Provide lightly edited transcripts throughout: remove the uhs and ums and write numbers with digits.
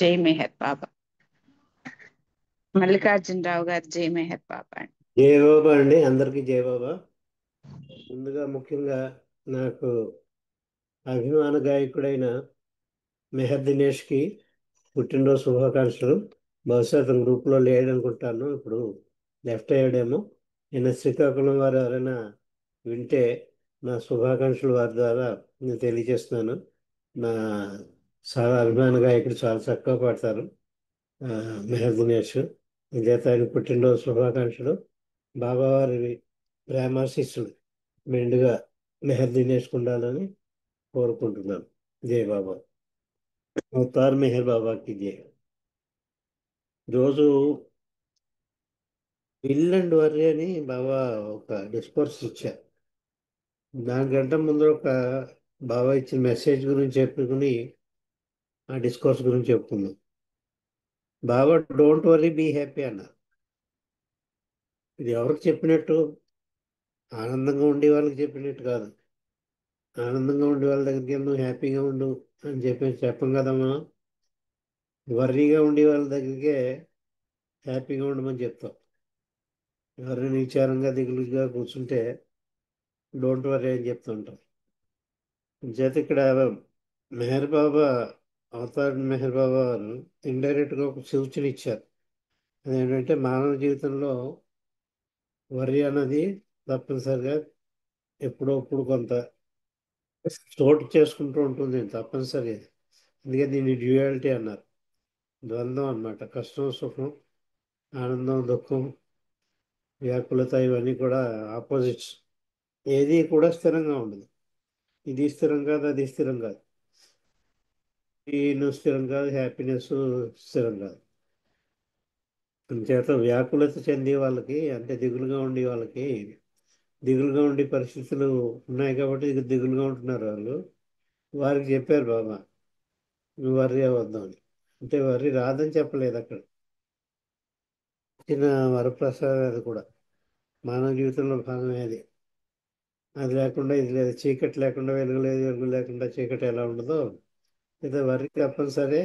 జై మెహర్ బాబా. మల్లికార్జునరావు గారు జై మెహర్ బాబా అండి. జయ బాబా అండి, అందరికీ జయ బాబా. ముందుగా ముఖ్యంగా నాకు అభిమాన గాయకుడైన మెహర్ దినేష్కి పుట్టినరోజు శుభాకాంక్షలు. బహుశా అతను గ్రూప్లో లేడనుకుంటాను, ఇప్పుడు లెఫ్ట్ అయ్యాడేమో. నిన్న శ్రీకాకుళం వారు ఎవరైనా వింటే నా శుభాకాంక్షలు వారి ద్వారా నేను తెలియజేస్తున్నాను. నా చాలా అభిమాన గాయకుడు, చాలా చక్కగా పాడతారు మెహర్ దినేష్. నిజాత ఆయన పుట్టినరోజు శుభాకాంక్షలు. బాబావారి ప్రేమాశిస్సులు మెండుగా మెహర్ దినేష్ ఉండాలని కోరుకుంటున్నాను. జై బాబా. అవతార్ మెహర్ బాబాకి జై. రోజు విల్ అండ్ వర్రీ అని బాబా ఒక డిస్కోర్స్ ఇచ్చారు. దానికంటే ముందు ఒక బాబా ఇచ్చిన మెసేజ్ గురించి చెప్పుకుని ఆ డిస్కోర్స్ గురించి చెప్పుకుందాం. బాబా డోంట్ వర్రీ బీ హ్యాపీ అన్నారు. ఇది ఎవరికి చెప్పినట్టు? ఆనందంగా ఉండే వాళ్ళకి చెప్పినట్టు కాదు. ఆనందంగా ఉండే వాళ్ళ దగ్గరికి నువ్వు హ్యాపీగా ఉండు అని చెప్పం కదమ్మా. వర్రీగా ఉండే వాళ్ళ దగ్గరికే హ్యాపీగా ఉండమని చెప్తాం. ఎవరైనా విచారంగా దిగులుగా కూర్చుంటే డోంట్ వర్రీ అని చెప్తుంటాం. చేత ఇక్కడ మెహర్ బాబా, అవతార్ మెహర్ బాబా వారు ఇండైరెక్ట్గా ఒక సూచన ఇచ్చారు. అదేంటంటే మానవ జీవితంలో వర్రీ అన్నది తప్పనిసరిగా ఎప్పుడప్పుడు కొంత చోటు చేసుకుంటూ ఉంటుంది, తప్పనిసరి. అందుకే దీన్ని డ్యూయాలిటీ అన్నారు. ద్వంద్వం అన్నమాట. కష్టం సుఖం, ఆనందం దుఃఖం, వ్యాకులత, ఇవన్నీ కూడా ఆపోజిట్స్. ఏది కూడా స్థిరంగా ఉండదు. ఇది స్థిరం కాదు, అది స్థిరం కాదు. ఈను స్థిరం కాదు, హ్యాపీనెస్ స్థిరం కాదు. అందుచేత వ్యాకులత చెందే వాళ్ళకి, అంటే దిగులుగా ఉండే వాళ్ళకి, దిగులుగా ఉండే పరిస్థితులు ఉన్నాయి కాబట్టి దిగులుగా ఉంటున్నారు వాళ్ళు. వారికి చెప్పారు బాబా, నువ్వు వర్రీ అవ్వద్దాం అని. అంటే వర్రీ రాదని చెప్పలేదు అక్కడ. చిన్న వరప్రసాదం అది కూడా మానవ జీవితంలో భాగమే. అది అది లేకుండా ఇది లేదు. చీకటి లేకుండా వెలుగు లేదు, వెలుగు లేకుండా చీకటి ఎలా ఉండదో లేదా వర్రీ తప్పనిసరే.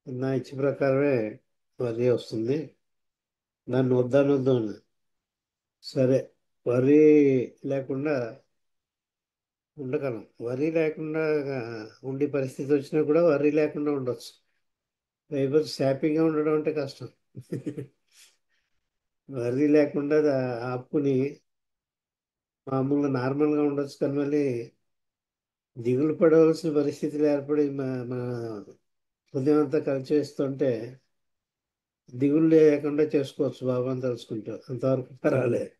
నా ఇచ్చిన ప్రకారమే వర్రీ వస్తుంది. దాన్ని వద్దానొద్దు అని. సరే, వర్రీ లేకుండా ఉండగలం. వర్రీ లేకుండా ఉండే పరిస్థితి వచ్చినా కూడా వర్రీ లేకుండా ఉండొచ్చు. లేకపోతే హ్యాపీగా ఉండడం అంటే కష్టం. వర్రీ లేకుండా ఆపుకుని మామూలుగా నార్మల్గా ఉండొచ్చు, కానీ మళ్ళీ దిగులు పడవలసిన పరిస్థితులు ఏర్పడి మన హృదయం అంతా కలిసివేస్తుంటే దిగులు లేకుండా చేసుకోవచ్చు బాబాని తలుచుకుంటూ. అంతవరకు పర్వాలేదు.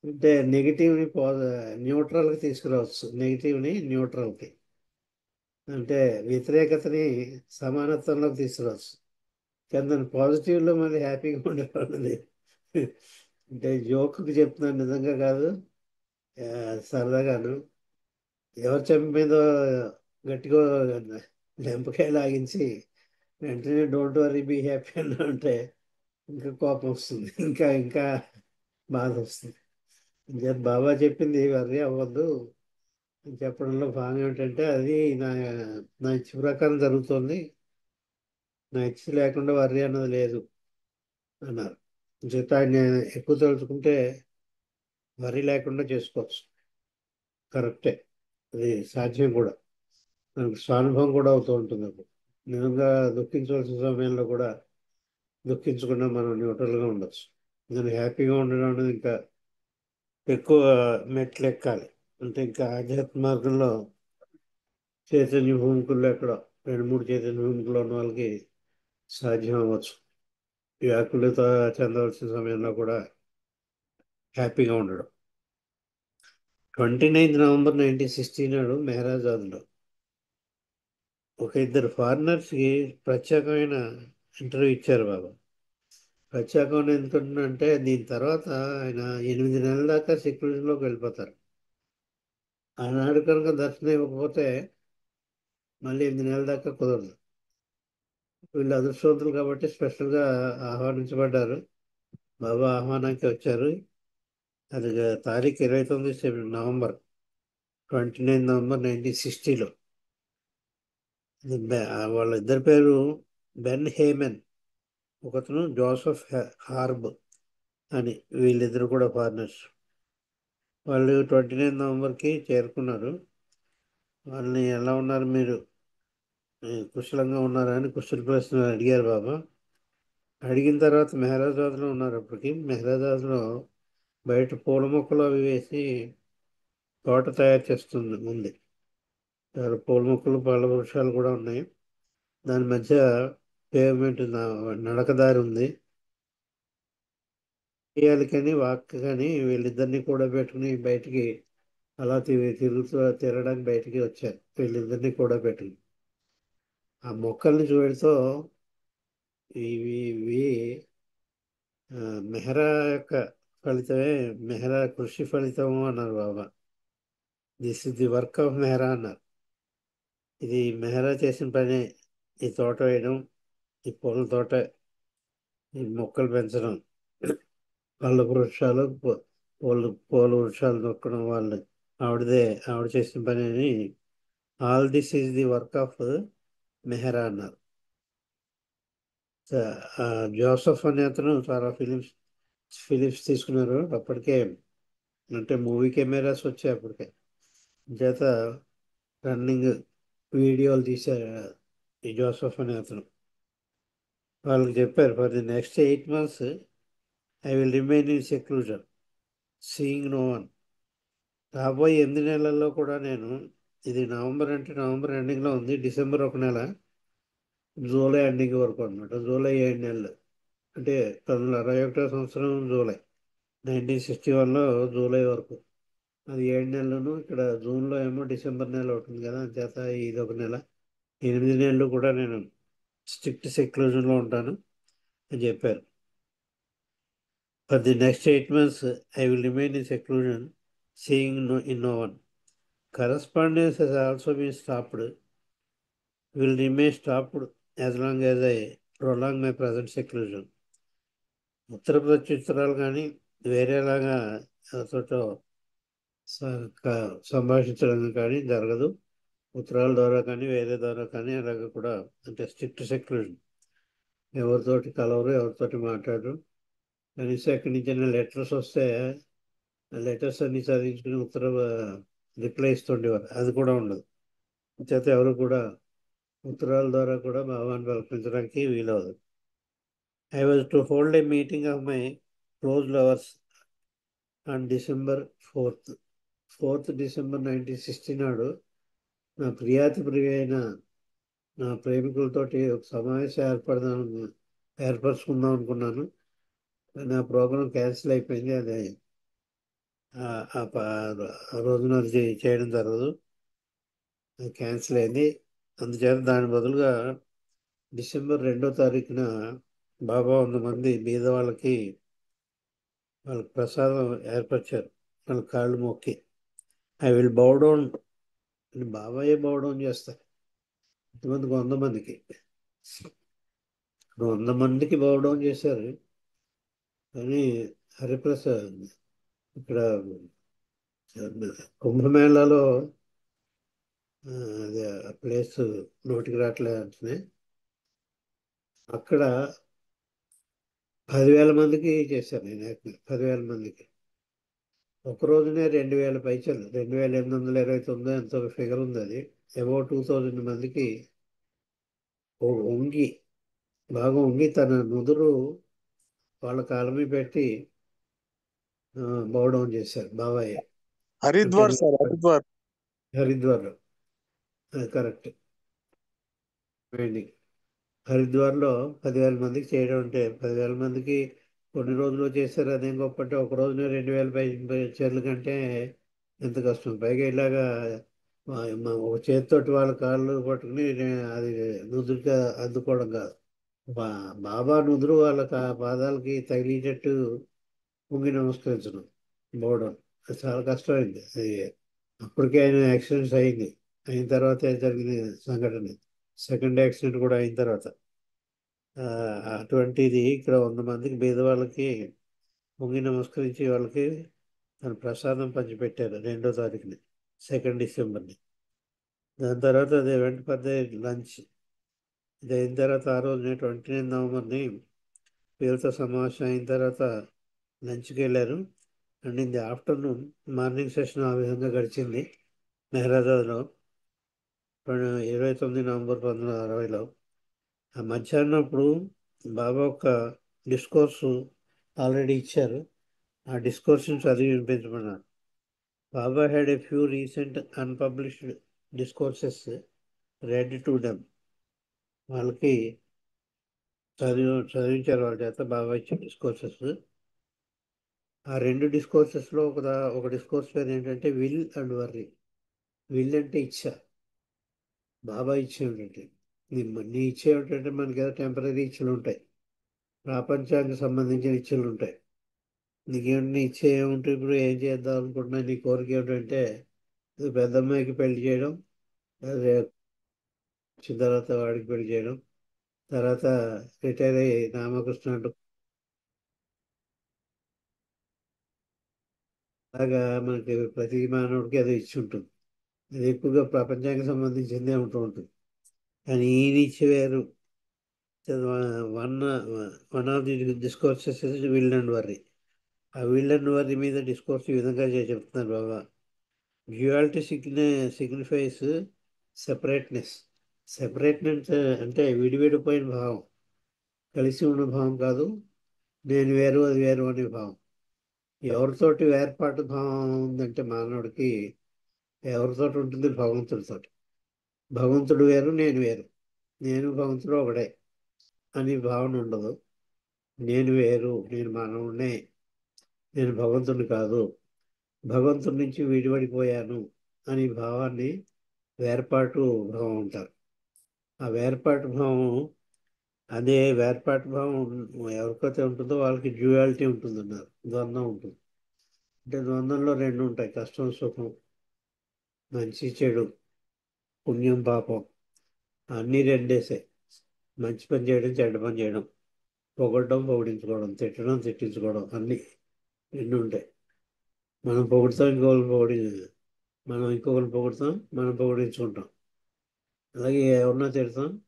అంటే నెగిటివ్ని న్యూట్రల్కి తీసుకురావచ్చు, నెగిటివ్ని న్యూట్రల్కి, అంటే వ్యతిరేకతని సమానత్వంలోకి తీసుకురావచ్చు. కానీ దాని పాజిటివ్లో మళ్ళీ హ్యాపీగా ఉండేవాళ్ళది. అంటే జోక్కి చెప్తున్నాను, నిజంగా కాదు, సరదాగాను. ఎవరి చెంప మీద గట్టిగా లెంపకాయ లాగించి వెంటనే డోంట్ వరీ బీ హ్యాపీ అన్నా అంటే ఇంకా కోపం వస్తుంది, ఇంకా ఇంకా బాధ వస్తుంది. బాబా చెప్పింది వర్రీ అవ్వద్దు అని చెప్పడంలో భాగం ఏంటంటే అది నా ఇచ్చ ప్రకారం జరుగుతుంది. నా ఇచ్చ లేకుండా వర్రీ అన్నది లేదు అన్నారు. చేత ఆయన ఎక్కువ తలుచుకుంటే వర్రీ లేకుండా చేసుకోవచ్చు. కరెక్టే, అది సాధ్యం కూడా. మనకు స్వానుభవం కూడా అవుతూ ఉంటుంది. అప్పుడు నిజంగా దుఃఖించవలసిన సమయంలో కూడా దుఃఖించకుండా మనం న్యూట్రల్గా ఉండొచ్చు. నేను హ్యాపీగా ఉండడం అనేది ఇంకా ఎక్కువ మెట్లు ఎక్కాలి. అంటే ఇంకా ఆధ్యాత్మ మార్గంలో చైతన్య భూమికల్లో ఎక్కడ 2-3 చైతన్య భూమికలు ఉన్న వాళ్ళకి సాధ్యం అవ్వచ్చు. వ్యాకులత చెందవలసిన సమయంలో కూడా హ్యాపీగా ఉండడం. 29 నవంబర్ 1960 నాడు మెహరాజాద్లో ఒక ఇద్దరు ఫారినర్స్కి ప్రత్యేకమైన ఇంటర్వ్యూ ఇచ్చారు బాబా. ప్రత్యేకమైన ఎందుకంటే దీని తర్వాత ఆయన 8 నెలల దాకా సెక్యూరిటీలోకి వెళ్ళిపోతారు. ఆనాడు కనుక దర్శనం ఇవ్వకపోతే మళ్ళీ 8 నెలల దాకా కుదరదు. వీళ్ళు అదృష్టవంతులు కాబట్టి స్పెషల్గా ఆహ్వానించబడ్డారు. బాబా ఆహ్వానానికి వచ్చారు. అది తారీఖు 29 నవంబర్ 29 నవంబర్ 1960లో. వాళ్ళ ఇద్దరి పేరు బెన్ హేమెన్, ఒకతను జోసెఫ్ హార్బ్ అని, వీళ్ళిద్దరు కూడా ఫారినర్స్. వాళ్ళు 29 నవంబర్కి చేరుకున్నారు. వాళ్ళని ఎలా ఉన్నారు మీరు, కుశలంగా ఉన్నారా అని కుశల ప్రశ్నలు అడిగారు బాబా. అడిగిన తర్వాత మెహరాజాద్లో ఉన్నారు. అప్పటికి మెహరాజాద్లో బయట పూల మొక్కలు అవి వేసి తోట తయారు చేస్తుంది ఉంది. పూల మొక్కలు, పళ్ళ వృక్షాలు కూడా ఉన్నాయి. దాని మధ్య పేమెంట్ నడకదారి ఉంది. చేయాలి కానీ వాక్ కానీ వీళ్ళిద్దరిని కూడా పెట్టుకుని బయటికి అలా తిరుగుతూ తిరగడానికి బయటికి వచ్చారు. వీళ్ళిద్దరిని కూడా పెట్టుకుని ఆ మొక్కల్ని చూడతో ఇవి మెహరా యొక్క ఫలితమే, మెహరా కృషి ఫలితము అన్నారు Baba. This is the work of Mehera అన్నారు. ఇది మెహరా చేసిన పని. ఈ తోట వేయడం, ఈ పూల తోట, ఈ మొక్కలు పెంచడం, పళ్ళ వృక్షాలు, పూల వృక్షాలు నొక్కడం, వాళ్ళు ఆవిడ చేసిన పని అని. All this is the work of Mehera అన్నారు. జోసఫ్ అనే అతను చాలా ఫిలిమ్స్ తీసుకున్నారు అప్పటికే. అంటే మూవీ కెమెరాస్ వచ్చాయి అప్పటికే. చేత రన్నింగ్ వీడియోలు తీశారు ఈ జోసఫ్ అనే అతను. వాళ్ళకి చెప్పారు, for the next 8 months I will remain in seclusion, seeing no one. రాబోయే 8 నెలల్లో కూడా నేను, ఇది నవంబర్ అంటే నవంబర్ ఎండింగ్లో ఉంది, డిసెంబర్ 1 నెల, జూలై ఎండింగ్ వరకు అనమాట. జూలై 7 నెలలు అంటే 1961 సంవత్సరం జూలై, 1961లో జూలై వరకు, అది 7 నెలలను. ఇక్కడ జూన్లో ఏమో డిసెంబర్ నెల అవుతుంది కదా, చేత ఇది ఒక నెల, 8 నెలలు కూడా నేను స్ట్రిక్ట్ సెక్లూజన్లో ఉంటాను అని చెప్పారు. For the next 8 months I will remain in seclusion, seeing no one. Correspondence has also been stopped, will remain stopped as long as I prolong my present seclusion. ఉత్తర ప్రత్యుత్తరాలు కానీ వేరేలాగా ఎవరితో సంభాషించడం కానీ జరగదు. ఉత్తరాల ద్వారా కానీ వేరే ద్వారా కానీ అలాగ కూడా, అంటే స్ట్రిక్ట్ సెక్లూజన్. ఎవరితోటి కలవరు, ఎవరితోటి మాట్లాడరు. కనీసం ఎక్కడి నుంచి లెటర్స్ వస్తే లెటర్స్ అన్ని చదివించుకుని రిప్లై ఇస్తుండేవారు, అది కూడా ఉండదు. చేత ఎవరు కూడా ఉత్తరాల ద్వారా కూడా భావాన్ని పలికించడానికి వీలవదు. I was to hold a meeting of my close lovers on December 4th December 1960 నాడు నా ప్రియ అయిన నా ప్రేమికులతోటి ఒక సమావేశం ఏర్పరచుకుందాం అనుకున్నాను. నా ప్రోగ్రాం క్యాన్సిల్ అయిపోయింది. అది ఆ రోజున అది చేయడం జరగదు, అది క్యాన్సిల్ అయింది. అందుచేత దాని బదులుగా December 2వ తారీఖున బాబా 100 మంది బీద వాళ్ళకి ప్రసాదం ఏర్పరిచారు. వాళ్ళ కాళ్ళు మొక్కి ఐ విల్ బౌ డౌన్ అని బాబాయే బౌ డౌన్ చేస్తారు. ఇంతమందికి 100 మందికి 100 మందికి బౌ డౌన్ చేశారు. కానీ హరిప్రసాద్ ఇక్కడ కుంభమేళాలో అది ఆ ప్లేస్ నోటికి రావట్లేదు అంటనే, అక్కడ 10,000 మందికి చేశాను నేను. 10,000 మందికి ఒక రోజునే 2,000 పైచలు, 2,829 ఎంతో ఫిగర్ ఉంది. అది అబౌట్ 2,000 మందికి వంగి, బాగా వంగి తన నుదురు వాళ్ళ కాళ్ళ మీద పెట్టి బౌ డౌన్ చేశారు బాబాయ్. అంటే హరిద్వార్ సార్, హరిద్వార్. హరిద్వార్, కరెక్ట్. హరిద్వార్లో 10,000 మందికి చేయడం అంటే 10,000 మందికి కొన్ని రోజులు చేశారు, అదేం గొప్ప. అంటే ఒక రోజున 2,000 చర్ల కంటే ఎంత కష్టం. పైగా ఇలాగా ఒక చేతితోటి వాళ్ళ కాళ్ళు పట్టుకుని అది నుదురుగా అందుకోవడం కాదు, బాబా నుదురు వాళ్ళ పాదాలకి తగిలేటట్టు పొంగి నమస్కరించడం, పోవడం. అది చాలా కష్టమైంది. అది అప్పటికే ఆయన యాక్సిడెంట్స్ అయింది. అయిన తర్వాత జరిగిన సంఘటన, సెకండ్ యాక్సిడెంట్ కూడా అయిన తర్వాత. అటువంటిది ఇక్కడ 100 మందికి బీదవాళ్ళకి పొంగి నమస్కరించి వాళ్ళకి తను ప్రసాదం పంచిపెట్టారు 2వ తారీఖుని, 2nd December. దాని తర్వాత అది వెంట పెద్ద లంచ్ ఇది అయిన తర్వాత ఆ రోజునే 29 నవంబర్ని వీళ్ళతో సమావేశం అయిన తర్వాత లంచ్కి వెళ్ళారు. And in the afternoon morning session ఆ విధంగా గడిచింది మెహరాజాద్లో 29 నవంబర్ 1960లో. ఆ మధ్యాహ్నం అప్పుడు బాబా ఒక డిస్కోర్సు ఆల్రెడీ ఇచ్చారు. ఆ డిస్కోర్స్ని చదివి వినిపించమన్నారు. Baba had a few recent unpublished discourses read to them. వాళ్ళకి చదివించారు వాళ్ళ చేత బాబా ఇచ్చిన డిస్కోర్సెస్. ఆ రెండు డిస్కోర్సెస్లో ఒక డిస్కోర్స్ పేరు ఏంటంటే విల్ అండ్ వర్రీ. విల్ అంటే ఇచ్చ, బాబా ఇచ్చ ఏమిటంటే నీ ఇచ్చ ఏమిటంటే మనకి ఏదో టెంపరీ ఇచ్చలు ఉంటాయి, ప్రపంచానికి సంబంధించిన ఇచ్చలు ఉంటాయి. నీకేమిటి ఇచ్చ ఏముంటే ఇప్పుడు ఏం చేద్దాం అనుకుంటున్నా, నీ కోరిక ఏమిటంటే పెద్ద అమ్మాయికి పెళ్లి చేయడం, అదే వచ్చిన తర్వాత వాడికి పెళ్లి చేయడం, తర్వాత రిటైర్ అయ్యి రామకృష్ణ అంటూ అలాగా మనకి ప్రతి మానవుడికి అది ఇచ్చి ఉంటుంది. అది ఎక్కువగా ప్రపంచానికి సంబంధించిందే ఉంటూ ఉంటుంది. కానీ ఈ ఇచ్చి వేరు. One one of the discourses will and worry. ఆ విల్ అండ్ వర్రీ మీద డిస్కోర్స్ ఈ విధంగా చెప్తున్నారు Baba. Duality signifies separateness. Separateness అంటే విడివిడిపోయిన భావం, కలిసి ఉన్న భావం కాదు. నేను వేరు అది వేరు అనే భావం. ఎవరితోటి వేర్పాటు భావం ఉందంటే మానవుడికి ఎవరితోటి ఉంటుంది? భగవంతుడితోటి. భగవంతుడు వేరు, నేను వేరు, నేను భగవంతుడు ఒకడే అని భావన ఉండదు. నేను వేరు, నేను మానవుడినే, నేను భగవంతుడిని కాదు, భగవంతుడి నుంచి విడిపడిపోయాను అని భావాన్ని వేర్పాటు భావం అంటారు. ఆ వేర్పాటు భావం, అదే వేర్పాటు భావం ఎవరికైతే ఉంటుందో వాళ్ళకి డ్యూయాలిటీ ఉంటుందన్నారు, ద్వంద్వం ఉంటుంది. అంటే ద్వంద్వంలో రెండు ఉంటాయి, కష్టం సుఖం, మంచి చెడు, పుణ్యం పాపం, అన్నీ రెండేసే. మంచి పని చేయడం, చెడ్డ పని చేయడం, పొగడడం, పొగిడించుకోవడం, తిట్టడం, తిట్టించుకోవడం, అన్నీ రెండు ఉంటాయి. మనం పొగుడుతాం, ఇంకొకరిని పొగుడుతాం, మనం పొగిడించుకుంటాం. అలాగే ఎవరినో తిడతాం,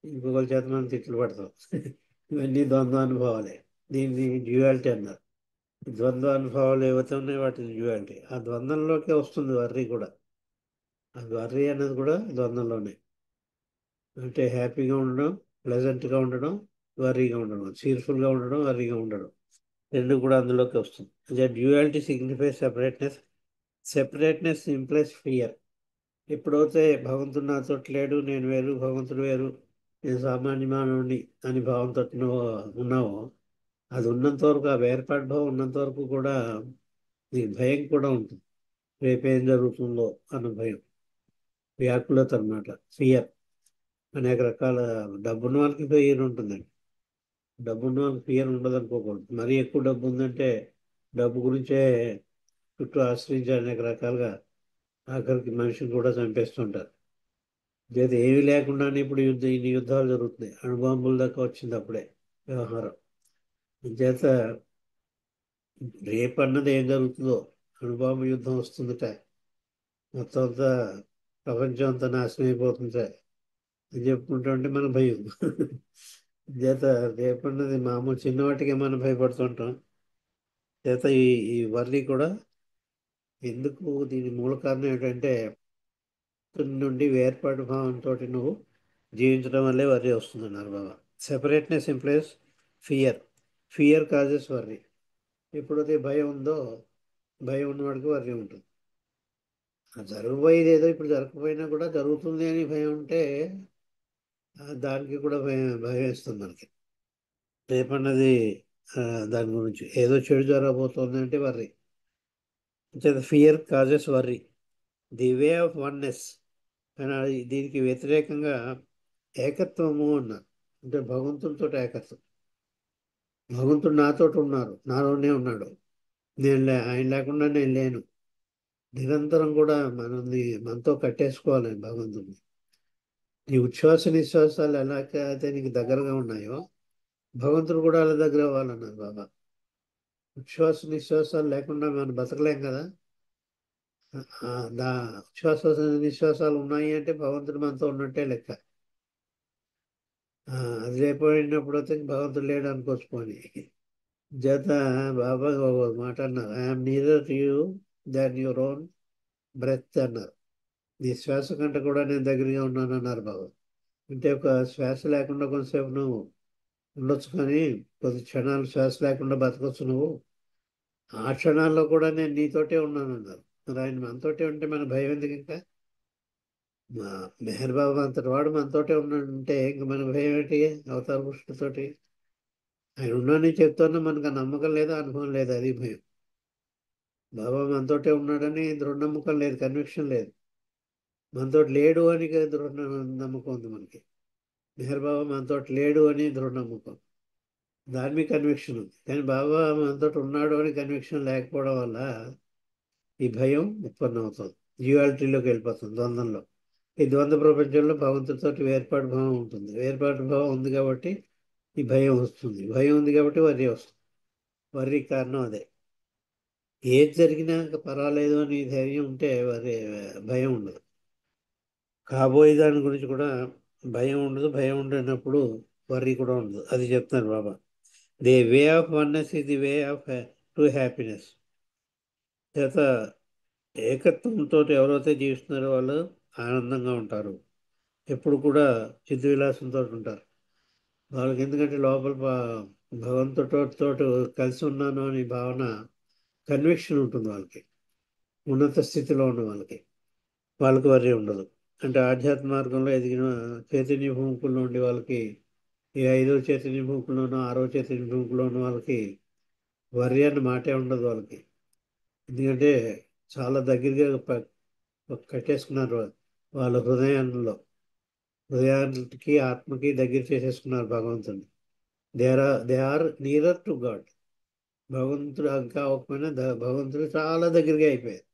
ఇంకొకరి చేత మనం తిట్లు పడతాం. ఇవన్నీ ద్వంద్వానుభవాలే. దీన్ని డ్యూయాలిటీ అన్నారు. ద్వంద్వానుభవాలు ఏవైతే ఉన్నాయో వాటిని డ్యూయాలిటీ. ఆ ద్వంద్వంలోకే వస్తుంది వర్రీ కూడా. ఆ వర్రీ అనేది కూడా ద్వంద్వంలోనే. అంటే హ్యాపీగా ఉండడం, ప్లెజెంట్గా ఉండడం, వర్రీగా ఉండడం, చీర్ఫుల్గా ఉండడం, వర్రీగా ఉండడం, రెండు కూడా అందులోకి వస్తుంది. అదే duality signify separateness. Separateness implies fear. ఎప్పుడైతే భగవంతుడు నాతో లేడు, నేను వేరు, భగవంతుడు వేరు, నేను సామాన్య మానవుని అని భావంతో నువ్వు ఉన్నావో, అది ఉన్నంత వరకు, ఆ వేర్పాటు భావం ఉన్నంత వరకు కూడా నీకు భయం కూడా ఉంటుంది. రేపేం జరుగుతుందో అన్న భయం, వ్యాకులత అన్నమాట, ఫియర్. అనేక రకాల డబ్బున్న వాళ్ళకి ఫియర్ ఉంటుందండి. డబ్బున్న వాళ్ళకి ఫియర్ ఉండదు అనుకోకూడదు. మరీ ఎక్కువ డబ్బు ఉందంటే డబ్బు గురించే చుట్టూ ఆశ్రయించి అనేక రకాలుగా ఆఖరికి మనిషిని కూడా చంపేస్తుంటారు. చేత ఏమీ లేకుండానే ఇప్పుడు ఇన్ని యుద్ధాలు జరుగుతున్నాయి. అణుబాంబుల దాకా వచ్చింది అప్పుడే వ్యవహారం. చేత రేపు అన్నది ఏం జరుగుతుందో, అణుబాంబు యుద్ధం వస్తుందట, మొత్తం అంతా ప్రపంచం అంతా నాశనం అయిపోతుందట అని చెప్పుకుంటూ ఉంటే మన భయం. చేత రేపు అన్నది మామూలు చిన్నవాటికే మనం భయపడుతుంటాం. చేత ఈ వర్రీ కూడా ఎందుకు, దీని మూల కారణం ఏంటంటే నుండి వేర్పాటు భావంతో నువ్వు జీవించడం వల్లే వర్రీ వస్తుందన్నారు Baba. Separateness implies fear. Fear causes worry. ఎప్పుడైతే భయం ఉందో, భయం ఉన్నవాడికి వర్రీ ఉంటుంది. జరగబోయేది ఏదో ఇప్పుడు జరగకపోయినా కూడా జరుగుతుంది అని భయం ఉంటే దానికి కూడా భయం భయం వేస్తుంది మనకి. రేపన్నది ఆ, దాని గురించి ఏదో చెడు జరగబోతుంది అంటే వర్రీ. అంటే fear causes worry. The way of oneness. కానీ దీనికి వ్యతిరేకంగా ఏకత్వము అన్నారు. అంటే భగవంతునితో ఏకత్వం. భగవంతుడు నాతోటి ఉన్నారు, నాలోనే ఉన్నాడు, ఆయన లేకుండా నేను లేను. నిరంతరం కూడా మనతో కట్టేసుకోవాలి భగవంతుడిని. నీ ఉచ్ఛ్వాస నిశ్వాసాలు ఎలా అయితే నీకు దగ్గరగా ఉన్నాయో, భగవంతుడు కూడా అలా దగ్గర అవ్వాలన్నారు బాబా. ఉచ్ఛ్వాస నిశ్వాసాలు లేకుండా మనం బతకలేం కదా. ఆ, దా ఉచ్ఛ్వాస నిశ్వాసాలు ఉన్నాయి అంటే భగవంతుడు మనతో ఉన్నట్టే లెక్క. ఆ, అది లేకపోయినప్పుడు అయితే భగవంతుడు లేడు అనుకోవచ్చు పోనీ. చేత బాబా ఒక మాట అన్నారు, I am neither you than your own breath అన్నారు. నీ శ్వాస కంటే కూడా నేను దగ్గరగా ఉన్నాను అన్నారు బాబా. అంటే ఒక శ్వాస లేకుండా కొంతసేపు నువ్వు ఉండొచ్చు, కానీ కొద్ది క్షణాలు శ్వాస లేకుండా బతకొచ్చు నువ్వు. ఆ క్షణాల్లో కూడా నేను నీతోటే ఉన్నాను అన్నారు. మరి ఆయన మనతోటే ఉంటే మన భయం ఎందుకు ఇంకా? మా మెహర్ బాబా అంతటి వాడు మనతోటే ఉన్నాడంటే ఇంక మన భయం ఏంటి? అవతార పురుషుడితోటి ఆయన ఉన్నాడని చెప్తున్నా మనకు ఆ నమ్మకం లేదా, అనుభవం లేదు, అది భయం. బాబా మనతోటే ఉన్నాడని దృఢ నమ్మకం లేదు, కన్విక్షన్ లేదు. మనతోటి లేడు అని దృఢ నమ్మకం ఉంది మనకి. మెహర్ బాబా మనతోటి లేడు అని దృఢ నమ్మకం, దాని మీద కన్విక్షన్ ఉంది. కానీ బాబా మనతోటి ఉన్నాడు అని కన్విక్షన్ లేకపోవడం వల్ల ఈ భయం ఉత్పన్నమవుతుంది, డ్యుయాలిటీలోకి వెళ్ళిపోతుంది, ద్వంద్వంలో. ఈ ద్వంద్వ ప్రపంచంలో భగవంతుడితో వేర్పాటు భావం ఉంటుంది. వేర్పాటు భావం ఉంది కాబట్టి ఈ భయం వస్తుంది. భయం ఉంది కాబట్టి వర్రి వస్తుంది. వర్రి కారణం అదే. ఏది జరిగినా ఇంకా పర్వాలేదు అని ధైర్యం ఉంటే వర్రి, భయం ఉండదు. కాబోయే దాని గురించి కూడా భయం ఉండదు. భయం ఉండనప్పుడు వర్రి కూడా ఉండదు. అది చెప్తున్నారు Baba. The way of oneness is the way of true happiness. చేత ఏకత్వంతో ఎవరైతే జీవిస్తున్నారో వాళ్ళు ఆనందంగా ఉంటారు, ఎప్పుడు కూడా చిద్దు విలాసంతో ఉంటారు. వాళ్ళకి ఎందుకంటే లోపల భగవంతుడితో కలిసి ఉన్నాను అనే భావన, కన్విక్షన్ ఉంటుంది వాళ్ళకి. ఉన్నత స్థితిలో ఉన్న వాళ్ళకి, వాళ్ళకి వర్రీ ఉండదు. అంటే ఆధ్యాత్మ మార్గంలో ఎదిగిన చైతన్య భూముకుల్లో ఉండే వాళ్ళకి, ఈ 5వ చైతన్య భూముకుల్లోనూ 6వ చైతన్య భూముకుల్లో ఉన్న వాళ్ళకి వర్రీ అన్న మాటే ఉండదు వాళ్ళకి. ఎందుకంటే చాలా దగ్గరగా కట్టేసుకున్నారు వాళ్ళ హృదయంలో. హృదయానికి ఆత్మకి దగ్గర చేసేసుకున్నారు భగవంతుని. They are nearer to God. భగవంతుడు ఇంకా అవ్వకపోయినా భగవంతుడు చాలా దగ్గరగా అయిపోయారు.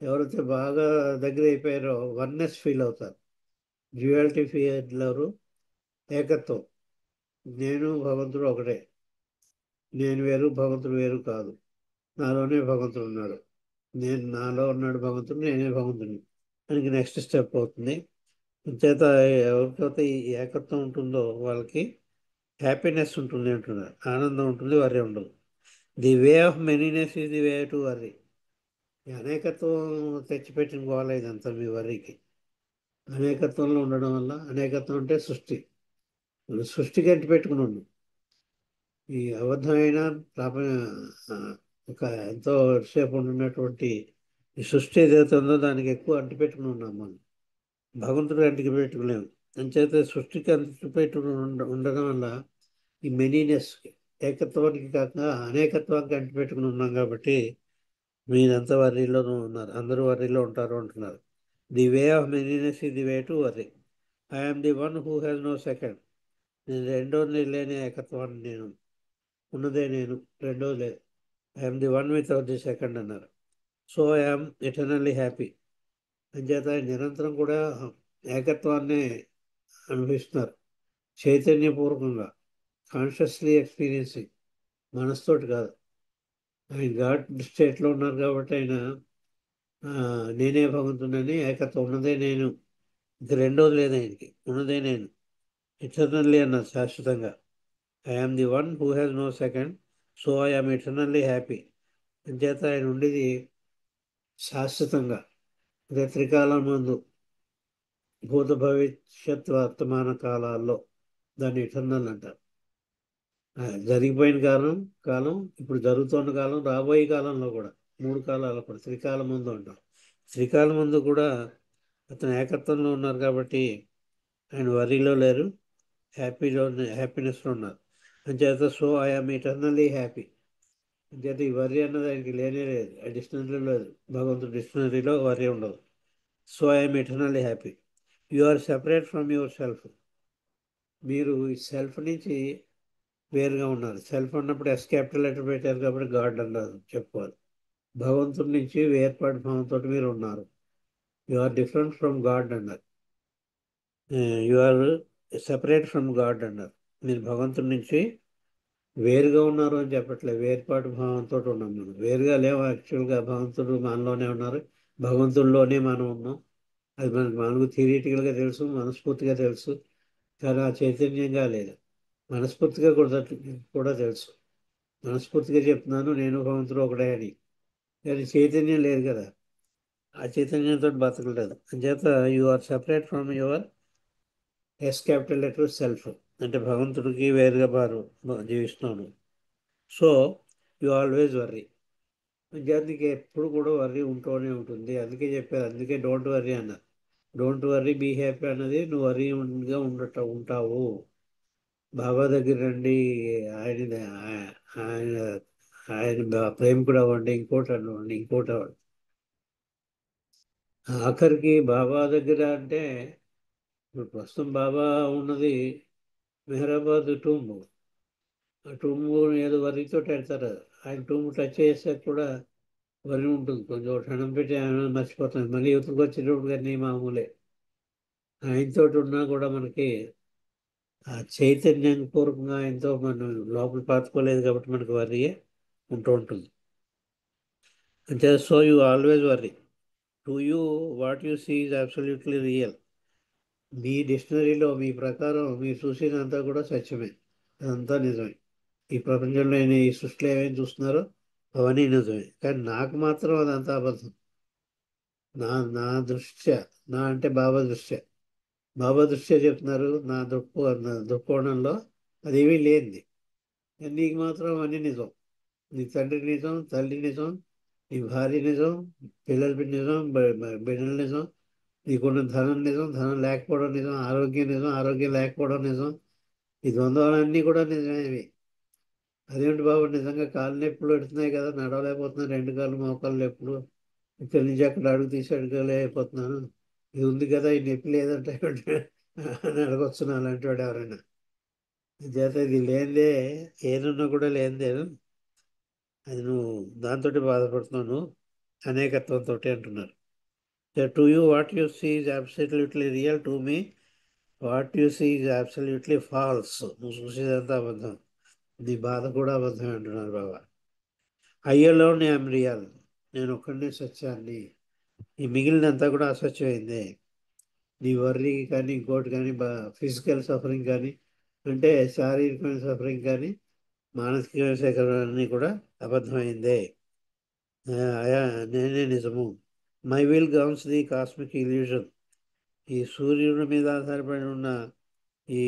ఎవరైతే బాగా దగ్గర అయిపోయారో వన్నెస్ ఫీల్ అవుతారు. డ్యూయాలిటీ ఫీల్ ఎవరు? ఏకత్వం. నేను భగవంతుడు ఒకటే, నేను వేరు భగవంతుడు వేరు కాదు, నాలోనే భగవంతుడు ఉన్నాడు, నేను నాలో ఉన్నాడు భగవంతుడు, నేనే భగవంతుడిని దానికి నెక్స్ట్ స్టెప్ అవుతుంది. చేత ఎవరికైతే ఈ ఏకత్వం ఉంటుందో వాళ్ళకి హ్యాపీనెస్ ఉంటుంది అంటున్నారు, ఆనందం ఉంటుంది, వర్రీ ఉండదు. The way of manyness is the way to worry. ఈ అనేకత్వం తెచ్చిపెట్టిన గోల ఇదంతా మీ వర్రీకి. అనేకత్వంలో ఉండడం వల్ల, అనేకత్వం అంటే సృష్టి, సృష్టికి అంటి పెట్టుకుని ఉండు. ఈ అబద్ధమైన ప్రాప ఆ, ఒక ఎంతో సేపు ఉండినటువంటి ఈ సృష్టి ఏదైతే ఉందో దానికి ఎక్కువ అంటి పెట్టుకుని ఉన్నాం మనం. భగవంతుడు అంటికి పెట్టుకోలేము. అంచేత సృష్టికి అంటి పెట్టుకుని ఉండడం వల్ల ఈ మెనీనెస్, ఏకత్వానికి కాకుండా అనేకత్వానికి అంటి పెట్టుకుని ఉన్నాం కాబట్టి మీరంతా వర్రీలోనూ ఉన్నారు, అందరూ వర్రీలో ఉంటారు అంటున్నారు. The way of manyness is the way to worry. I am the one who has no second. నేను రెండోది లేని ఏకత్వాన్ని నేను, ఉన్నదే నేను, రెండోది లేదు. I am the one without the second అన్నారు. So I am eternally happy. అంచేత నిరంతరం కూడా ఏకత్వాన్ని అనుభవిస్తున్నారు, చైతన్యపూర్వకంగా, కాన్షియస్లీ ఎక్స్పీరియన్సింగ్, మనస్తోటి కాదు. ఆయన గాడ్ స్టేట్లో ఉన్నారు కాబట్టి ఆయన నేనే భగవంతుడని ఏకత్వం, ఉన్నదే నేను, ఇంక రెండోది లేదు ఆయనకి, ఉన్నదే నేను, ఇటర్నల్లీ అన్నారు, శాశ్వతంగా. I am the one who has no second, so I am eternally happy. అంచేత ఆయన ఉండేది శాశ్వతంగా, అదే త్రికాలం ముందు, భూత భవిష్యత్ వర్తమాన కాలాల్లో, దాన్ని ఇటర్నల్ అంటారు. జరిగిపోయిన కాలం, కాలం ఇప్పుడు జరుగుతున్న కాలం, రాబోయే కాలంలో కూడా, మూడు కాలాలు కూడా త్రికాలం ముందు అంటాం. త్రికాలం ముందు కూడా అతను ఏకత్వంలో ఉన్నారు కాబట్టి ఆయన వరిలో లేరు, హ్యాపీలో, హ్యాపీనెస్లో ఉన్నారు. అంచేత సో ఐఆమ్ ఇటర్నల్లీ హ్యాపీ. అంచేత ఈ వరి అన్నది ఆయనకి లేనే లేదు, ఆ డిక్షనరీలో లేదు, భగవంతుడి డిక్షనరీలో వరి ఉండదు. So I am eternally happy. You are separate from your self. మీరు ఈ సెల్ఫ్ నుంచి వేరుగా ఉన్నారు. సెల్ఫ్ అన్నప్పుడు ఎస్ క్యాపిటల్ లెటర్ పెట్టారు కాబట్టి గాడ్ అన్నారు చెప్పుకోవాలి. భగవంతుడి నుంచి వేర్పాటు భావంతో మీరు ఉన్నారు. You are different from God అన్నారు. You are separate from God అన్నారు. మీరు భగవంతుడి నుంచి వేరుగా ఉన్నారు అని చెప్పట్లేదు, వేర్పాటు భావంతో ఉన్నాం. మనం వేరుగా లేవు, యాక్చువల్గా భగవంతుడు మనలోనే ఉన్నారు, భగవంతుడిలోనే మనం ఉన్నాం. అది మనకు థియరిటికల్గా తెలుసు, మనస్ఫూర్తిగా తెలుసు. కానీ ఆ చైతన్యంగా లేదు. మనస్ఫూర్తిగా కూడా కూడా తెలుసు. మనస్ఫూర్తిగా చెప్తున్నాను నేను భగవంతుడు ఒకడే అని. కానీ చైతన్యం లేదు కదా, ఆ చైతన్యంతో బతకలేదు. అంచేత you are separate from your S capital letter self. అంటే భగవంతుడికి వేరుగా బారు జీవిస్తున్నాను. So you always worry. విద్యార్థికి ఎప్పుడు కూడా వర్రీ ఉంటూనే ఉంటుంది. అందుకే చెప్పారు, అందుకే డోంట్ వర్రీ అన్నారు. డోంట్ వర్రీ బీ హ్యాపీ అన్నది నువ్వు వర్రీగా ఉంటావు. బాబా దగ్గర రండి, ఆయన ఆయన ఆయన ప్రేమికుడు అవ్వండి, ఇంకోటి అవ్వండి, ఇంకోటి అవ్వండి. ఆఖరికి బాబా దగ్గర అంటే ఇప్పుడు ప్రస్తుతం బాబా ఉన్నది మెహరాబాద్ టూంబ్. ఆ టూంబ్ ఏదో వరితో పెడతారు. ఆయన టూంబ్ టచ్ చేసాక కూడా వరి ఉంటుంది. కొంచెం ఒక క్షణం పెట్టి ఆయన మర్చిపోతాను, మళ్ళీ యువతకు వచ్చేటప్పుడు కానీ మామూలే. ఆయనతోటి ఉన్నా కూడా మనకి ఆ చైతన్యం పూర్వకంగా ఆయనతో మనం లోపల పాతుకోలేదు కాబట్టి మనకి వరి ఉంటూ ఉంటుంది. అంటే so you always worry. To you what you see is absolutely real. మీ డిక్షనరీలో మీ ప్రకారం మీరు చూసినంతా కూడా సత్యమే, అదంతా నిజమే. ఈ ప్రపంచంలో ఈ సృష్టిలో ఏమేమి చూస్తున్నారో అవన్నీ నిజమే. కానీ నాకు మాత్రం అదంతా అబద్ధం. నా నా దృష్ట్యా, నా అంటే బాబా దృష్ట్యా, బాబా దృష్ట్యా చెప్తున్నారు. నా దృక్కోణంలో అదేమీ లేనిది. నీకు మాత్రం అన్నీ నిజం. నీ తండ్రి నిజం, తల్లి నిజం, నీ భార్య నిజం, పిల్లల నిజం, బిడ్డల నిజం, నీకున్న ధనం నిజం, ధనం లేకపోవడం నిజం, ఆరోగ్యం నిజం, ఆరోగ్యం లేకపోవడం నిజం. ఈ ద్వంద్వాలన్నీ కూడా నిజమేవి. అదేంటి బాబు, నిజంగా కాళ్ళు నొప్పులు పెడుతున్నాయి కదా, నడవలేకపోతున్నాను, రెండు కాళ్ళు మోకాళ్ళు నొప్పులు, ఇక్కడి నుంచి అక్కడ అడుగు తీసి అడుగులేకపోతున్నాను, ఇది ఉంది కదా, ఈ నొప్పి లేదంటే అని అడగొచ్చు అలాంటి వాడు ఎవరైనా. చేత ఇది లేనిదే, ఏదున్నా కూడా లేనిదే, అది నువ్వు దాంతో బాధపడుతున్నాను అనేకత్వంతో అంటున్నారు. To you what you see is absolutely real, to me what you see is absolutely false. నువ్వు చూసేదంతా అబద్ధం, నీ బాధ కూడా అబద్ధం అంటున్నారు బాబా. అయ్యలోనే ఐఎమ్ రియల్, నేను ఒక్కడినే సత్యాన్ని, ఈ మిగిలినంతా కూడా అసత్యమైందే. నీ వర్రీ కానీ ఇంకోటి కానీ ఫిజికల్ సఫరింగ్ కానీ, అంటే శారీరకమైన సఫరింగ్ కానీ, మానసికమైన సేకరణ కూడా అబద్ధమైందే. అయా నేనే నిజము. My will governs the cosmic illusion. ఈ సూర్యుడి మీద ఆధారపడి ఉన్న ఈ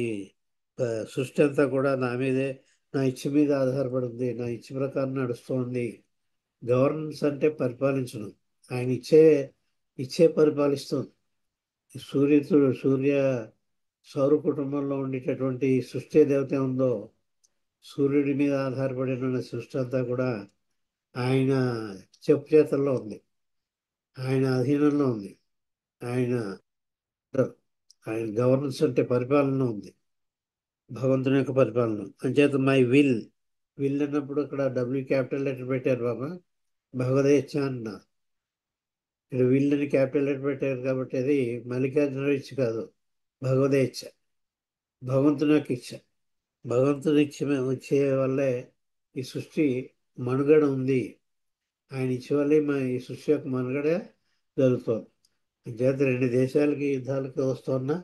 సృష్టి అంతా కూడా నా మీదే, నా ఇచ్చ మీద ఆధారపడింది, నా ఇచ్చ ప్రకారం నడుస్తుంది. గవర్నెన్స్ అంటే పరిపాలించడం, ఆయన ఇచ్చే పరిపాలిస్తుంది. సూర్య సౌర కుటుంబంలో ఉండేటటువంటి సృష్టి దేవత ఉందో, సూర్యుడి మీద ఆధారపడిన సృష్టి అంతా కూడా ఆయన చెప్పు చేతల్లో ఉంది, ఆయన అధీనంలో ఉంది. ఆయన ఆయన గవర్నెన్స్ అంటే పరిపాలన ఉంది, భగవంతుని యొక్క పరిపాలన. అంచేత మై విల్ అన్నప్పుడు అక్కడ డబ్ల్యూ క్యాపిటల్ లెటర్ పెట్టారు బాబా, భగవదేచ్ఛ అన్న. ఇక్కడ విల్ అని క్యాపిటల్ లెటర్ పెట్టారు కాబట్టి అది మల్లికార్జున ఇచ్చ కాదు, భగవదేచ్ఛ, భగవంతుని యొక్క ఇచ్చ. భగవంతుని ఇచ్చే వల్లే ఈ సృష్టి మనుగడ ఉంది. ఆయన ఇచ్చే వల్లే ఈ సృష్టి యొక్క మనుగడ జరుగుతుంది. అంచేత రెండు దేశాలకి యుద్ధాలకి వస్తున్నా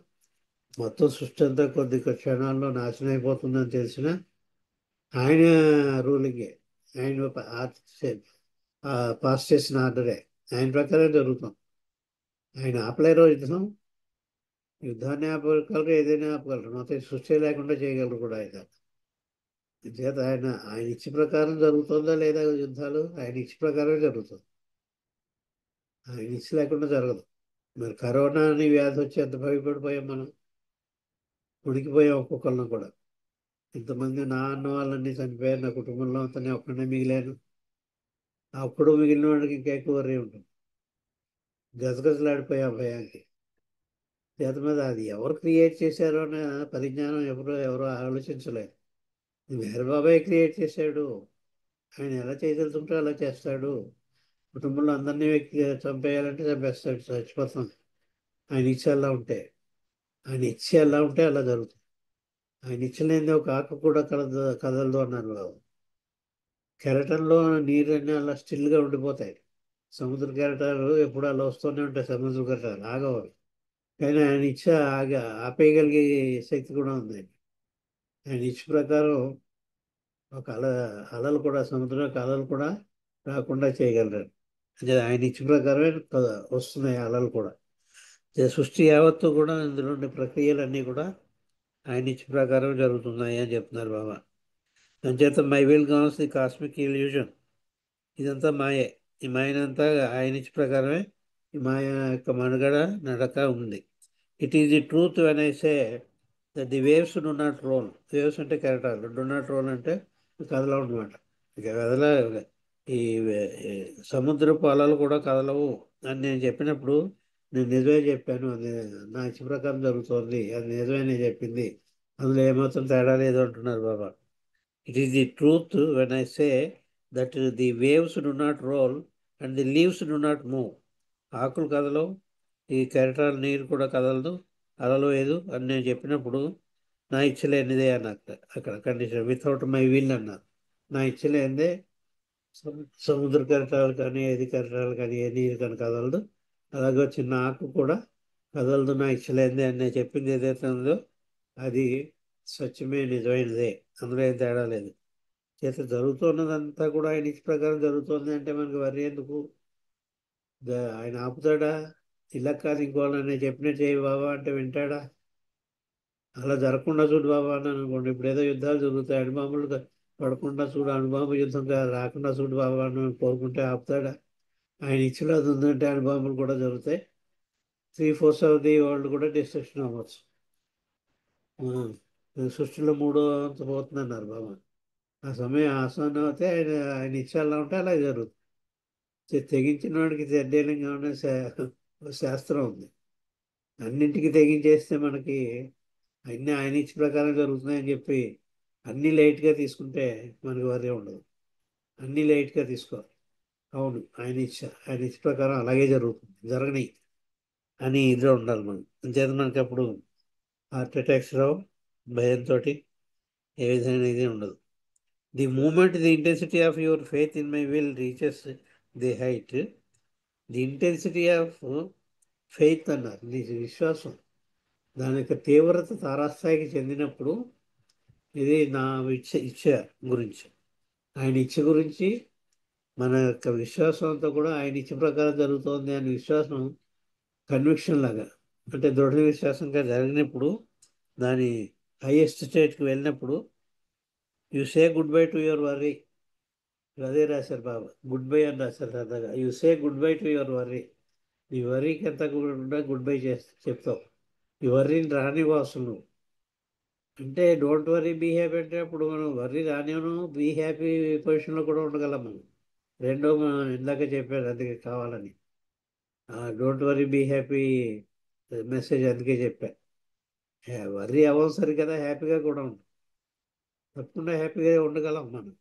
మొత్తం సృష్టి అంతా కొద్ది క్షణాల్లో నాశనం అయిపోతుందని తెలిసిన ఆయన రూలింగే, ఆయన పాస్ చేసిన ఆర్డరే, ఆయన ప్రకారం జరుగుతాం. ఆయన ఆపలేరు యుద్ధం, యుద్ధాన్ని ఆపగలరు, ఏదైనా ఆపగలరు, మొత్తం సృష్టి లేకుండా చేయగలరు కూడా ఆయన. చేత ఆయన ఇచ్చి ప్రకారం జరుగుతుందా లేదా యుద్ధాలు, ఆయన ఇచ్చి ప్రకారమే జరుగుతుంది, ఆయన ఇచ్చి లేకుండా జరగదు. మరి కరోనా అని వ్యాధి వచ్చి ఎంత భయపడిపోయాం మనం, ఉడికిపోయాం ఒక్కొక్కరిని కూడా. ఇంతమంది నా అన్న వాళ్ళన్నీ చనిపోయారు, నా కుటుంబంలో అంతా నేను ఒక్కడే మిగిలాను. అప్పుడు మిగిలిన వాడికి ఇంకా ఎక్కువ వర్రీ ఉంటుంది, గజగజలాడిపోయా భయానికి. చేత మీద అది ఎవరు క్రియేట్ చేశారో అనే పరిజ్ఞానం ఎవరో ఆలోచించలేదు. మెహర్ బాబాయ్ క్రియేట్ చేశాడు, ఆయన ఎలా చేయగలుగుతుంటే అలా చేస్తాడు. కుటుంబంలో అందరినీ చంపేయాలంటే చంపేస్తాడు, చచ్చిపోతాం. ఆయన ఇచ్చి అలా ఉంటే, ఆయన ఇచ్చి ఎలా ఉంటే అలా జరుగుతుంది. ఆయన ఇచ్చలేనిది ఒక ఆకు కూడా కదలదు అన్నారు బాబు. కెరటంలో నీరన్నీ అలా స్టిల్గా ఉండిపోతాయి. సముద్ర కెరటాలు ఎప్పుడు అలా వస్తూనే ఉంటాయి, సముద్ర కెరటాలు ఆగవు. కానీ ఆయన ఇచ్చ ఆపేయగలిగే శక్తి కూడా ఉంది. ఆయన ఇచ్చ ప్రకారం ఒక అలలు కూడా, సముద్రంలోకి అలలు కూడా రాకుండా చేయగలరు. అంటే ఆయన ఇచ్చ ప్రకారమే వస్తున్నాయి అలలు కూడా. సృష్టి యావత్తు కూడా ఇందులో ఉండే ప్రక్రియలన్నీ కూడా ఆయన ఇచ్చ ప్రకారం జరుగుతున్నాయి అని చెప్తున్నారు బాబా. అంచేత మై విల్ గాన్స్ ది కాస్మిక్ ఇల్యూజన్, ఇదంతా మాయే. ఈ మాయనంతా ఆయన ఇచ్చ ప్రకారమే ఈ మాయ యొక్క మనుగడ నడక ఉంది. It is the truth when I say that the waves do not roll. Waves అంటే కెరటాలు, డు నాట్ రోల్ అంటే కదలవు అనమాట. ఇక ఈ ఈ సముద్రపు అలలు కూడా కదలవు అని నేను చెప్పినప్పుడు నేను నిజమే చెప్పాను, అది నా ఇచ్చ ప్రకారం జరుగుతోంది, అది నిజమే నేను చెప్పింది, అందులో ఏమాత్రం తేడా లేదు అంటున్నారు Baba. It is the truth when I say that the waves do not roll and the leaves do not move. ఆకులు కదలవు, ఈ కెరటాల నీరు కూడా కదలదు, అలలు లేదు అని నేను చెప్పినప్పుడు నా ఇచ్చలేనిదే అన్నారు అక్కడ కండిషన్. వితౌట్ మై విల్ అన్నారు. నా ఇచ్చలేనిదే సముద్ర కెరటాలు కానీ, ఏది కెరటాలు కానీ, ఏ నీరు కానీ కదలదు. అలాగే చిన్న ఆకు కూడా కదలదు నా ఇచ్చలేనిదే అని నేను చెప్పింది ఏదైతే ఉందో అది సత్యమే, నిజమైనదే, అందులో ఏం తేడా లేదు. చేత జరుగుతున్నదంతా కూడా ఆయన ఇచ్చ ప్రకారం జరుగుతుంది అంటే మనకి వరి ఎందుకు? ఆయన ఆపుతాడా? ఇలా కాదు ఇంకోవాలని చెప్పినట్టు చేయి బాబా అంటే వింటాడా? అలా జరగకుండా చూడు బాబా అని అనుకోండి. ఇప్పుడు ఏదో యుద్ధాలు జరుగుతాయి, అణుబాంబులు పడకుండా చూడు, అణుబాంబు యుద్ధం రాకుండా చూడు బాబా అని కోరుకుంటే ఆపుతాడా? ఆయన ఇచ్చిలో అది ఉందంటే అణుబాంబులు కూడా జరుగుతాయి, 3/4 ఆఫ్ ది వరల్డ్ కూడా డిస్ట్రక్షన్ అవ్వచ్చు. సృష్టిలో 3/4 పోతుందన్నారు బాబా. ఆ సమయం ఆసనం అయితే ఆయన ఆయన ఇచ్చేలా ఉంటే అలా జరుగుతుంది. తెగించిన వాడికి తెడ్డేలంగా ఉన్న శాస్త్రం ఉంది. అన్నింటికి తెగించేస్తే మనకి అన్నీ ఆయన ఇచ్చిన ప్రకారం జరుగుతున్నాయని చెప్పి అన్నీ లైట్గా తీసుకుంటే మనకి వరే ఉండదు. అన్నీ లైట్గా తీసుకోవాలి. అవును, ఆయన ఇచ్చ ప్రకారం అలాగే జరుగుతుంది, జరగని అని ఇదిలో ఉండాలి మనం. అంచేత మనకి అప్పుడు హార్ట్ అటాక్స్ రావు, భయంతో ఏ విధమైన ఇది ఉండదు. The moment the intensity of your faith in my will reaches the height. The intensity of faith అన్నారు, నీ విశ్వాసం దాని యొక్క తీవ్రత తారాస్థాయికి చెందినప్పుడు, ఇది నా ఇచ్చ గురించి, ఆయన ఇచ్చ గురించి మన యొక్క విశ్వాసం అంతా కూడా ఆయన ఇచ్చ ప్రకారం జరుగుతోంది అనే విశ్వాసం, కన్విక్షన్ లాగా, అంటే దృఢ విశ్వాసంగా జరిగినప్పుడు, దాని హైయెస్ట్ స్టేట్కి వెళ్ళినప్పుడు you say good bye to your worry. అదే రాశారు బాబా, గుడ్ బై అని రాశారు సరదాగా. You say good bye to your worry. నీ వర్రీకి ఎంత కూడా గుడ్ బై చెప్తావు. ఈ వర్రీని రానివ్వు అసలు నువ్వు. అంటే డోంట్ వర్రీ బీ హ్యాపీ అంటే అప్పుడు మనం వర్రీ రానివ్వను, బీ హ్యాపీ పొజిషన్లో కూడా ఉండగలం మనం. రెండో మనం ఇందాక చెప్పారు అందుకే కావాలని, don't worry be happy message అందుకే చెప్పా. వర్రీ అవ్వం సరి కదా, హ్యాపీగా కూడా ఉంటాం, తప్పకుండా హ్యాపీగా ఉండగలం మనం.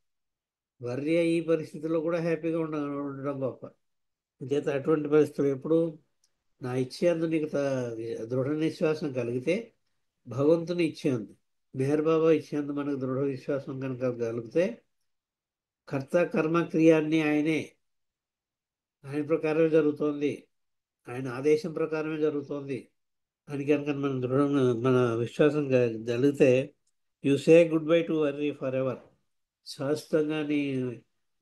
వర్రీ ఈ పరిస్థితుల్లో కూడా హ్యాపీగా ఉండడం గొప్ప. చేత అటువంటి పరిస్థితులు ఎప్పుడు నా ఇచ్చేందు నీకు దృఢ విశ్వాసం కలిగితే, భగవంతుని ఇచ్చేందు, మెహర్ బాబా ఇచ్చేందు మనకు దృఢ విశ్వాసం కనుక కలిగితే, కర్త కర్మ క్రియాన్ని ఆయనే, ఆయన ప్రకారమే జరుగుతోంది, ఆయన ఆదేశం ప్రకారమే జరుగుతోంది అని కనుక మన దృఢంగా మన విశ్వాసం కలిగితే, you say good bye to worry for ever. శాశ్వతంగా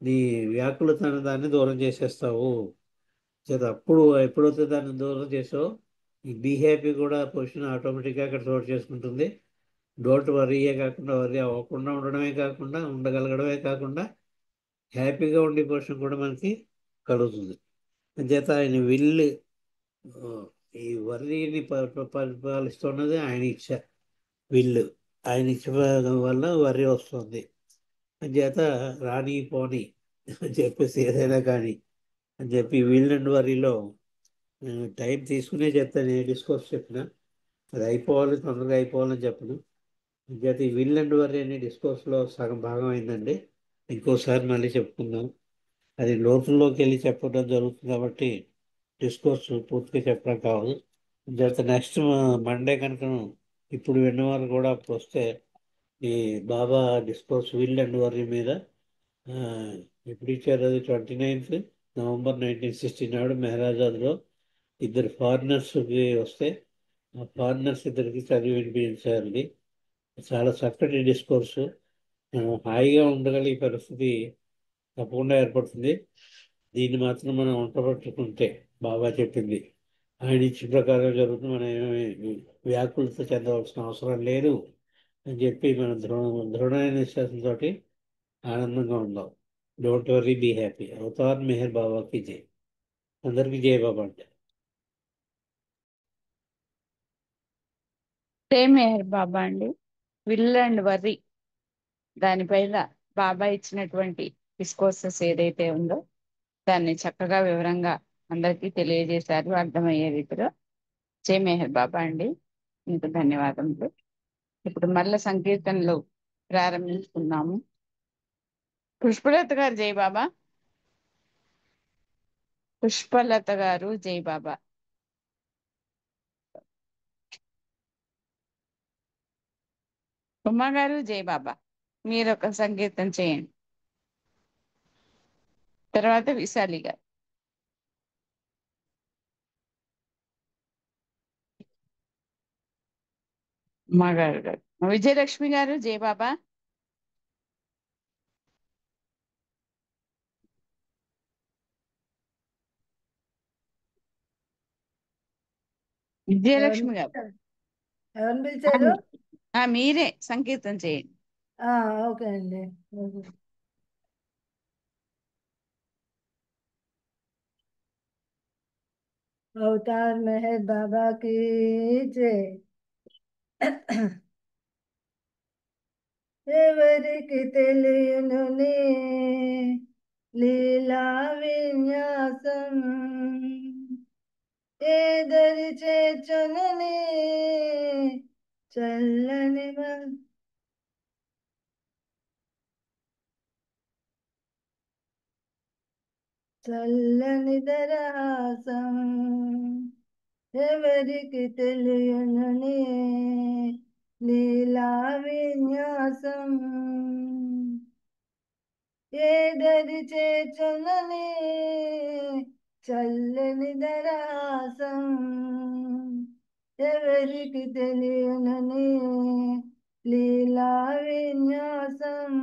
నీ వ్యాకులత అనే దాన్ని దూరం చేసేస్తావు. చేత అప్పుడు ఎప్పుడైతే దాన్ని దూరం చేసావు, ఈ బీ హ్యాపీ కూడా పొజిషన్ ఆటోమేటిక్గా అక్కడ చోటు చేసుకుంటుంది. డోంట్ వర్రీయే కాకుండా, వర్రీ అవ్వకుండా ఉండడమే కాకుండా, ఉండగలగడమే కాకుండా హ్యాపీగా ఉండే పొజిషన్ కూడా మనకి కలుగుతుంది. అంచేత ఆయన విల్లు, ఈ వర్రీని పరిపాలిస్తున్నది ఆయన ఇచ్చ. విల్లు ఆయన ఇచ్చ వల్ల వర్రీ వస్తుంది. అంచేత రాని పోని అని చెప్పేసి ఏదైనా కానీ అని చెప్పి విల్ అండ్ వర్రీలో టైం తీసుకునే చెప్తాను. ఏ డిస్కోర్స్ చెప్పినా అది అయిపోవాలి, తొందరగా అయిపోవాలని చెప్పను. అంచేత ఈ విల్ అండ్ వర్రీ అనే డిస్కోర్స్లో సగం భాగం అయిందండి. ఇంకోసారి మళ్ళీ చెప్పుకుందాం. అది లోతుల్లోకి వెళ్ళి చెప్పడం జరుగుతుంది కాబట్టి డిస్కోర్స్ పూర్తిగా చెప్పడం కావాలి. తర్వాత నెక్స్ట్ మండే కనుక ఇప్పుడు విన్నవారు కూడా అప్పుడు వస్తే ఈ బాబా డిస్కోర్స్ విల్ అండ్ వర్రీ మీద ఆ, ఎప్పుడు ఇచ్చారు, అది 29th నవంబర్ 1960 నాడు మెహరాజాద్లో ఇద్దరు ఫారినర్స్కి వస్తే ఆ ఫారినర్స్ ఇద్దరికి చదివి వినిపించాలి. చాలా చక్కటి డిస్కోర్సు. మనం హాయిగా ఉండగలిగే పరిస్థితి తప్పకుండా ఏర్పడుతుంది. దీన్ని మాత్రం మనం వంటబట్టుకుంటే బాబా చెప్పింది ఆయన ఇచ్చిన ప్రకారం జరుగుతుంది. మనం ఏమీ వ్యాకులత చెందవలసిన అవసరం లేదు అని చెప్పి మనం దృఢమైన విశ్వాసంతో ఆనందంగా ఉందాం. Don't worry, be happy. Avatar Meher బాబాకి జై. అందరికీ జై బాబా అంటే. సేమ్ మేహర్ బాబా అండి. విల్ అండ్ వర్రీ దానిపైన బాబా ఇచ్చినటువంటి డిస్కోర్సెస్ ఏదైతే ఉందో దాన్ని చక్కగా వివరంగా అందరికీ తెలియజేశారు అర్థమయ్యే రీతిలో. జై మేహర్ బాబా అండి. మీకు ధన్యవాదములు. ఇప్పుడు మరల సంకీర్తనలు ప్రారంభించుకున్నాము. పుష్పలత గారు జై బాబా. పుష్పలత గారు జై బాబా. ఉమా గారు జై బాబా. మీరు ఒక సంకీర్తన చేయండి. తర్వాత విశాలి గారు. ఉమా గారు విజయలక్ష్మి గారు జై బాబా. ఎవరిని విజయలక్ష్మి గారు పిలిచారు? ఎవరిని పిలిచారు? మీరే సంకీర్తన చేయండి. ఓకే అండి. ఓకే. అవతార్ మెహర్ బాబా की जय. ఎవరికి తెలియనునే లీలా విన్యాసం, ఏదరి చేర్చునునే చల్లని చల్లని దరహాసం, ఎవరికి తెలియనునే లీలా విన్యాసం, ఏదరి చేర్చునని చల్లని దరాసం, ఎవరికి తెలియనని లీలా విన్యాసం,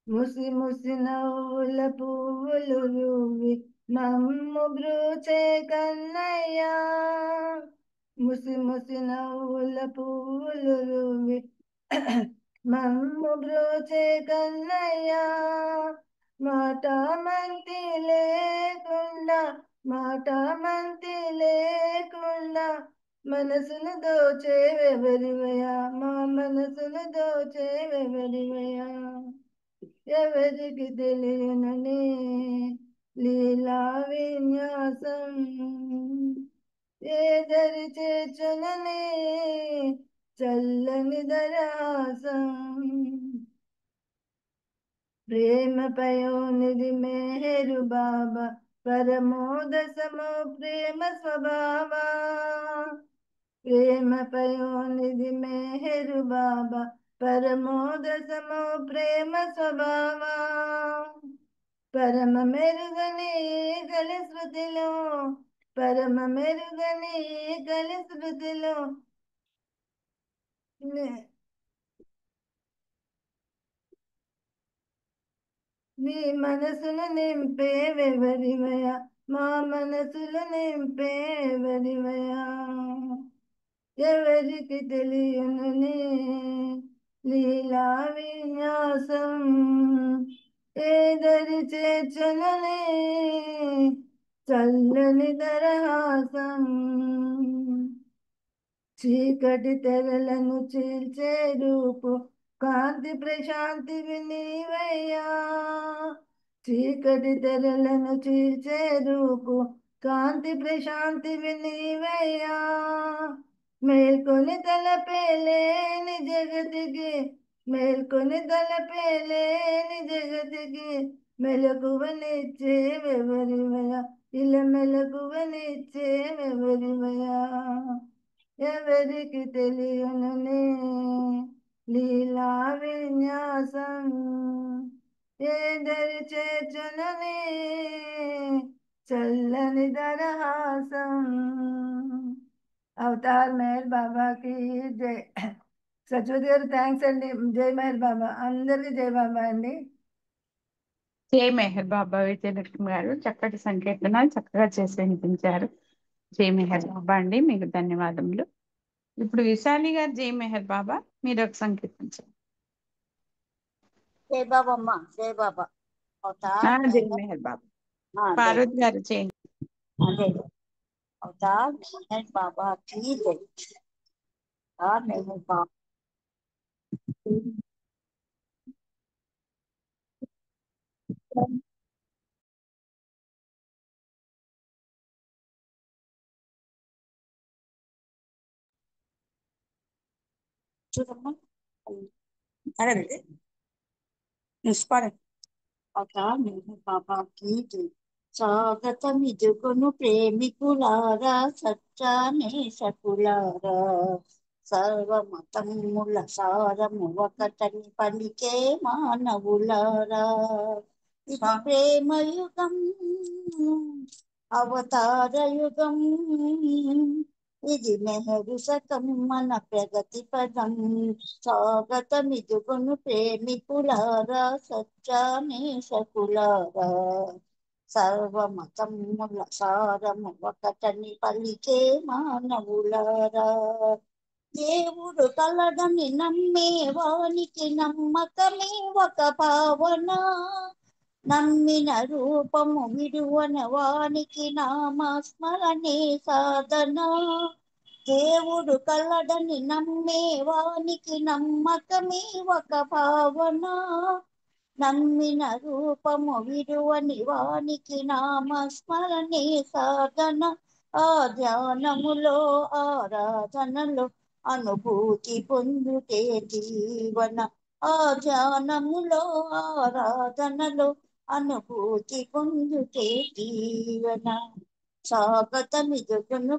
ముసి ముసి నవ్వుల పువ్వులు రువి నమ్ము బ్రూచే కన్నయ్యా, ముసి ముసి నవ్వుల పువ్వులు రువి మమ్ము బ్రోచే కన్నయ్యా, మాట మంతి లేకుండా మాట మంతి లేకుండా మనసును దోచేవెవరివయా, మా మనసును దోచేవెవరివయా, ఎవరికి తెలియనని లీలా విన్యాసం, ఏదరి చేర్చునని చల్లని దరాసం, ప్రేమ పయోనిధి మేరు బాబా పరమోద సమో ప్రేమ స్వభావ, ప్రేమ పయోనిధి మేరు బాబా పరమోద సమో ప్రేమ స్వభావ, పరమ మెరుగని గలి శృతిలో పరమ మెరుగని గలి శృతిలో నీ మనసును నింపేవెవరివయా, మా మనసులు నింపేవరివయా, ఎవరికి తెలియనునే లీలా విన్యాసం, ఏదరి చేర్చనునే చల్లని దరహాసం, చీకటి తెరలను చీల్చే రూపు కాంతి ప్రశాంతి నీవయ్యా, చీకటి తెరలను చీల్చే రూపు కాంతి ప్రశాంతి నీవయ్యా, మేల్కొని తలపేలేని జగతికి మేల్కొని తలపేలేని జగతికి మెలకువనిచ్చేవెవరివయా, ఇలా మెలకువనిచ్చేవెవరివయా, ఎవరికి తెలియనునే లీలా విన్యాసం, ఏదరి చేర్చునని చల్లని దరహాసం, అవతార్ మెహర్ బాబా కి జై. సత్యవతి గారు థ్యాంక్స్ అండి. జై మెహర్ బాబా, అందరికీ జై బాబా అండి. జై మెహర్ బాబా. విజయలక్ష్మి గారు చక్కటి సంకీర్తన చక్కగా చేసి వినిపించారు. జై మెహర్ బాబా అండి, మీకు ధన్యవాదములు. ఇప్పుడు విశాలి గారు జై మెహర్ బాబా, మీరు ఒక సంకీర్తించండి. జై బాబా అమ్మ, జై బాబా. అవతార్ జై మెహర్. మెహర్ బాబా. జై పార్వతి గారు చేయండి. అదే అవతార్ మెహర్ బాబా की जय. అవతార్ మెహర్ బాబా చూడమ్మా. అదే నిష్పాడు. అవతార్ మెహర్ బాబా की जय. స్వాగతమిదుగును ప్రేమికులారా, సత్యానే సకులారా, సర్వమతముల సారము ఒకటని పలికే మానవులారా. ఇది ప్రేమయుగం, అవతార యుగం, ఇది నెహరు శకం, మన ప్రగతి పదం. స్వాగతమిదుగును ప్రేమికులారా, సత్యానే సకులారా, సర్వమతముల సారము ఒకటని పలికే మానవులారా. దేవుడు కలడని నమ్మే వానికి నమ్మకమే ఒక భావన, నమ్మిన రూపము విడువన వానికి నామస్మరణే సాధన. దేవుడు కలడని నమ్మే వానికి నమ్మకమే ఒక భావన, నమ్మిన రూపము విడువని వానికి నామస్మరణే సాధన. ఆ ధ్యానములో ఆరాధనలో అనుభూతి పొందుతే జీవన. ఆ ధ్యానములో ఆరాధనలో అనుభూతి పొందుతే జీవన. స్వాగతమిదుగును